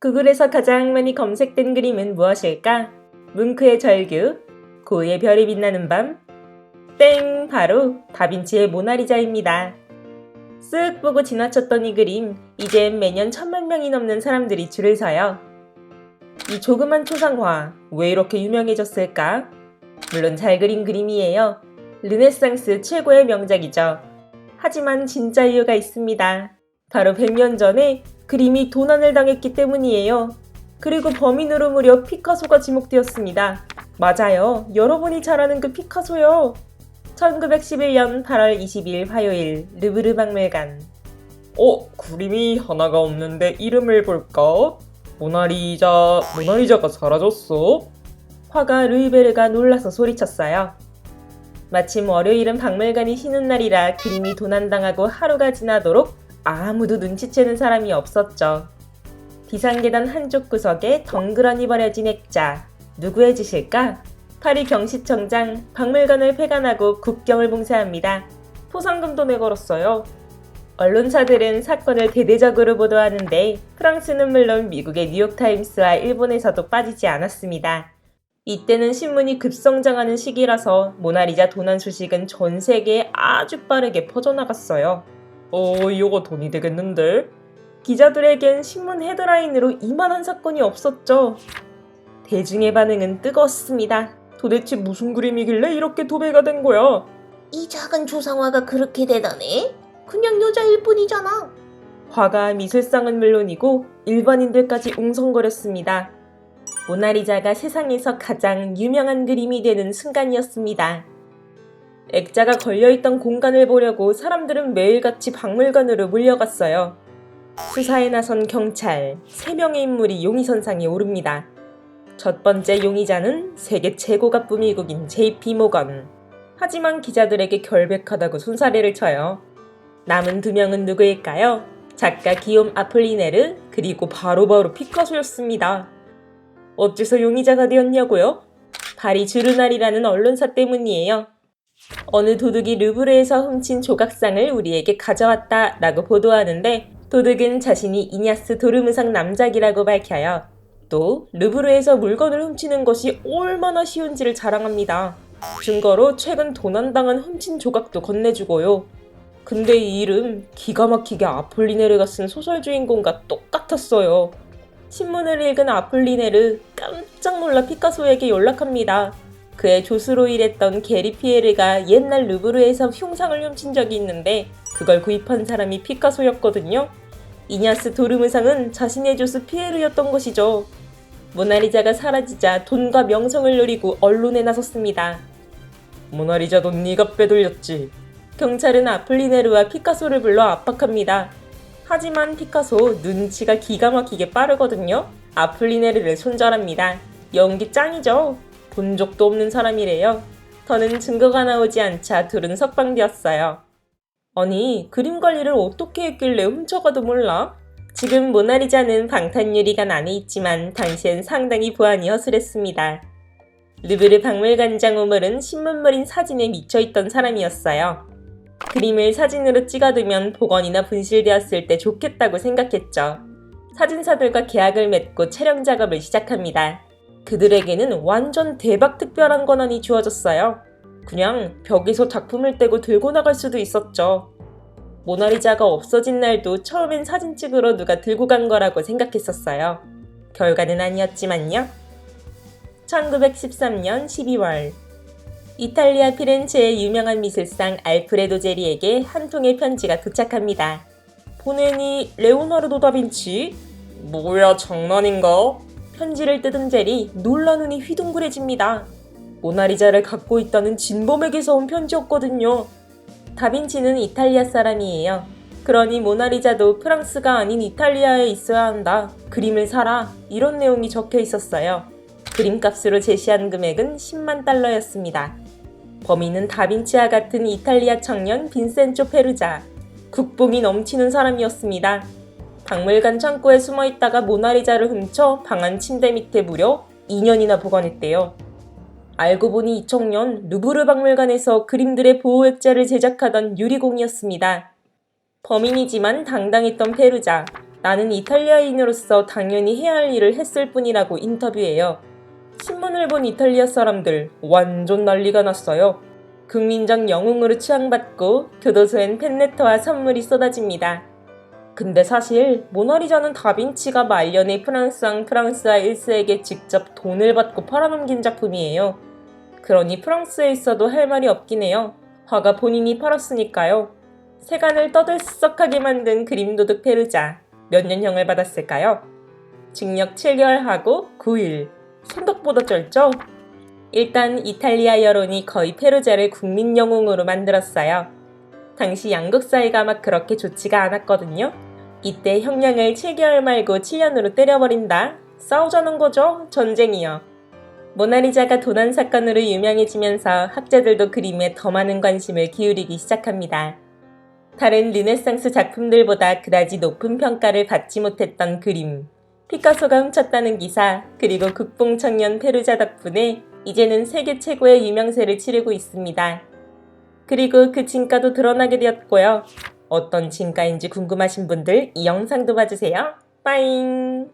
구글에서 가장 많이 검색된 그림은 무엇일까? 뭉크의 절규, 고흐의 별이 빛나는 밤, 땡! 바로 다빈치의 모나리자입니다. 쓱 보고 지나쳤던 이 그림, 이젠 매년 1000만 명이 넘는 사람들이 줄을 서요. 이 조그만 초상화, 왜 이렇게 유명해졌을까? 물론 잘 그린 그림이에요. 르네상스 최고의 명작이죠. 하지만 진짜 이유가 있습니다. 바로 100년 전에 그림이 도난을 당했기 때문이에요. 그리고 범인으로 무려 피카소가 지목되었습니다. 맞아요. 여러분이 잘 아는 그 피카소요. 1911년 8월 22일 화요일 르브르 박물관. 그림이 하나가 없는데 이름을 볼까? 모나리자가 사라졌어? 화가 루이베르가 놀라서 소리쳤어요. 마침 월요일은 박물관이 쉬는 날이라 그림이 도난당하고 하루가 지나도록 아무도 눈치채는 사람이 없었죠. 비상계단 한쪽 구석에 덩그러니 버려진 액자. 누구의 짓일까? 파리 경시청장 박물관을 폐관하고 국경을 봉쇄합니다. 포상금도 내걸었어요. 언론사들은 사건을 대대적으로 보도하는데 프랑스는 물론 미국의 뉴욕타임스와 일본에서도 빠지지 않았습니다. 이때는 신문이 급성장하는 시기라서 모나리자 도난 소식은 전 세계에 아주 빠르게 퍼져나갔어요. 이거 돈이 되겠는데? 기자들에겐 신문 헤드라인으로 이만한 사건이 없었죠. 대중의 반응은 뜨거웠습니다. 도대체 무슨 그림이길래 이렇게 도배가 된 거야? 이 작은 초상화가 그렇게 대단해? 그냥 여자일 뿐이잖아. 화가 미술상은 물론이고 일반인들까지 웅성거렸습니다. 모나리자가 세상에서 가장 유명한 그림이 되는 순간이었습니다. 액자가 걸려있던 공간을 보려고 사람들은 매일같이 박물관으로 몰려갔어요. 수사에 나선 경찰, 3명의 인물이 용의선상에 오릅니다. 첫 번째 용의자는 세계 최고 가부미국인 JP 모건. 하지만 기자들에게 결백하다고 손사래를 쳐요. 남은 2명은 누구일까요? 작가 기욤 아폴리네르, 그리고 바로 피카소였습니다. 어째서 용의자가 되었냐고요? 파리 주르날이라는 언론사 때문이에요. 어느 도둑이 루브르에서 훔친 조각상을 우리에게 가져왔다 라고 보도하는데 도둑은 자신이 이냐스 도르무상 남작이라고 밝혀요. 또 루브르에서 물건을 훔치는 것이 얼마나 쉬운지를 자랑합니다. 증거로 최근 도난당한 훔친 조각도 건네주고요. 근데 이 이름 기가 막히게 아폴리네르가 쓴 소설 주인공과 똑같았어요. 신문을 읽은 아폴리네르 깜짝 놀라 피카소에게 연락합니다. 그의 조수로 일했던 게리 피에르가 옛날 루브르에서 흉상을 훔친 적이 있는데 그걸 구입한 사람이 피카소였거든요. 이냐스 도르무상은 자신의 조수 피에르였던 것이죠. 모나리자가 사라지자 돈과 명성을 노리고 언론에 나섰습니다. 모나리자 돈 네가 빼돌렸지. 경찰은 아폴리네르와 피카소를 불러 압박합니다. 하지만 피카소 눈치가 기가 막히게 빠르거든요. 아폴리네르를 손절합니다. 연기 짱이죠. 본 적도 없는 사람이래요. 더는 증거가 나오지 않자 둘은 석방되었어요. 아니, 그림 관리를 어떻게 했길래 훔쳐가도 몰라? 지금 모나리자는 방탄유리관 안에 있지만 당시엔 상당히 보안이 허술했습니다. 르브르 박물관장 오멀은 신문물인 사진에 미쳐있던 사람이었어요. 그림을 사진으로 찍어두면 복원이나 분실되었을 때 좋겠다고 생각했죠. 사진사들과 계약을 맺고 촬영 작업을 시작합니다. 그들에게는 완전 대박 특별한 권한이 주어졌어요. 그냥 벽에서 작품을 떼고 들고 나갈 수도 있었죠. 모나리자가 없어진 날도 처음엔 사진 찍으러 누가 들고 간 거라고 생각했었어요. 결과는 아니었지만요. 1913년 12월 이탈리아 피렌체의 유명한 미술상 알프레도 제리에게 한 통의 편지가 도착합니다. 보내니 레오나르도 다빈치? 뭐야, 장난인가? 편지를 뜯은 제리 놀란 눈이 휘둥그레집니다. 모나리자를 갖고 있다는 진범에게서 온 편지였거든요. 다빈치는 이탈리아 사람이에요. 그러니 모나리자도 프랑스가 아닌 이탈리아에 있어야 한다. 그림을 사라. 이런 내용이 적혀 있었어요. 그림값으로 제시한 금액은 10만 달러였습니다. 범인은 다빈치와 같은 이탈리아 청년 빈센조 페루자. 국뽕이 넘치는 사람이었습니다. 박물관 창고에 숨어있다가 모나리자를 훔쳐 방 안 침대 밑에 무려 2년이나 보관했대요. 알고 보니 이 청년 루브르 박물관에서 그림들의 보호액자를 제작하던 유리공이었습니다. 범인이지만 당당했던 페루자. 나는 이탈리아인으로서 당연히 해야 할 일을 했을 뿐이라고 인터뷰해요. 신문을 본 이탈리아 사람들 완전 난리가 났어요. 국민적 영웅으로 추앙받고 교도소엔 팬레터와 선물이 쏟아집니다. 근데 사실 모나리자는 다빈치가 말년에 프랑스 왕 프랑스와 1세에게 직접 돈을 받고 팔아넘긴 작품이에요. 그러니 프랑스에 있어도 할 말이 없긴 해요. 화가 본인이 팔았으니까요. 세간을 떠들썩하게 만든 그림 도둑 페루자. 몇 년형을 받았을까요? 징역 7개월하고 9일. 생각보다 짧죠? 일단 이탈리아 여론이 거의 페루자를 국민 영웅으로 만들었어요. 당시 양국 사이가 막 그렇게 좋지가 않았거든요. 이때 형량을 7개월 말고 7년으로 때려버린다. 싸우자는 거죠? 전쟁이요. 모나리자가 도난 사건으로 유명해지면서 학자들도 그림에 더 많은 관심을 기울이기 시작합니다. 다른 르네상스 작품들보다 그다지 높은 평가를 받지 못했던 그림, 피카소가 훔쳤다는 기사, 그리고 국뽕 청년 페루자 덕분에 이제는 세계 최고의 유명세를 치르고 있습니다. 그리고 그 진가도 드러나게 되었고요. 어떤 진가인지 궁금하신 분들 이 영상도 봐주세요. 빠잉!